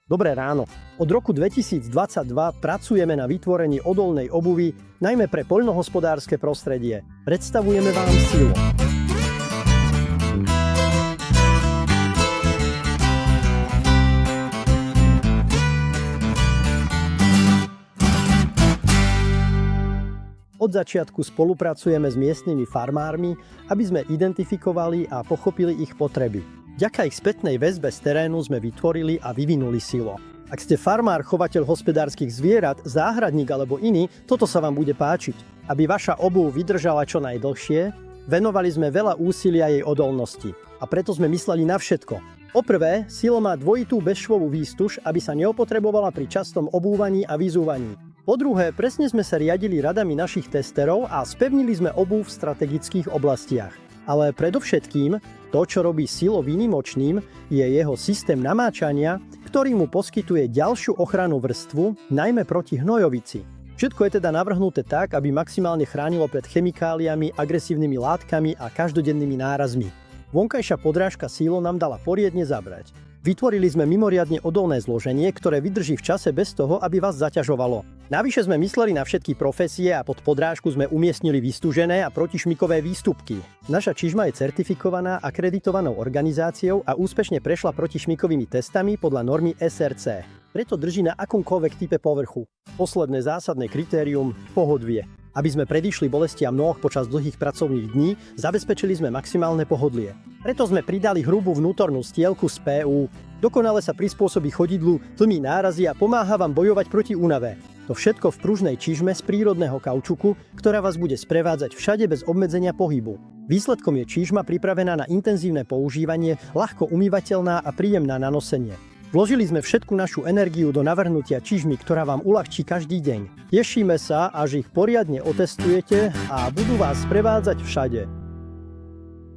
Dobré ráno. Od roku 2022 pracujeme na vytvorení odolnej obuvy, najmä pre poľnohospodárske prostredie. Predstavujeme vám Silo. Od začiatku spolupracujeme s miestnymi farmármi, aby sme identifikovali a pochopili ich potreby. Vďaka ich spätnej väzbe z terénu sme vytvorili a vyvinuli Silo. Ak ste farmár, chovateľ hospodárskych zvierat, záhradník alebo iný, toto sa vám bude páčiť. Aby vaša obuv vydržala čo najdlhšie, venovali sme veľa úsilia jej odolnosti. A preto sme mysleli na všetko. Poprvé, Silo má dvojitú bezšvovú výstuž, aby sa neopotrebovala pri častom obúvaní a vyzúvaní. Po druhé, presne sme sa riadili radami našich testerov a spevnili sme obuv v strategických oblastiach. Ale predovšetkým, to, čo robí Silo výnimočným, je jeho systém namáčania, ktorý mu poskytuje ďalšiu ochrannú vrstvu, najmä proti hnojovici. Všetko je teda navrhnuté tak, aby maximálne chránilo pred chemikáliami, agresívnymi látkami a každodennými nárazmi. Vonkajšia podrážka Silo nám dala poriadne zabrať. Vytvorili sme mimoriadne odolné zloženie, ktoré vydrží v čase bez toho, aby vás zaťažovalo. Navyše sme mysleli na všetky profesie a pod podrážku sme umiestnili vystúžené a protišmykové výstupky. Naša čižma je certifikovaná akreditovanou organizáciou a úspešne prešla protišmykovými testami podľa normy SRC. Preto drží na akomkoľvek type povrchu. Posledné zásadné kritérium – pohodlie. Aby sme predišli bolestiam nôh počas dlhých pracovných dní, zabezpečili sme maximálne pohodlie. Preto sme pridali hrubú vnútornú stielku z PU. Dokonale sa prispôsobí chodidlu, tlmí nárazy a pomáha vám bojovať proti únave. To všetko v pružnej čižme z prírodného kaučuku, ktorá vás bude sprevádzať všade bez obmedzenia pohybu. Výsledkom je čižma pripravená na intenzívne používanie, ľahko umývateľná a príjemná na nosenie. Vložili sme všetku našu energiu do navrhnutia čižmy, ktorá vám uľahčí každý deň. Tešíme sa, až ich poriadne otestujete a budú vás sprevádzať všade.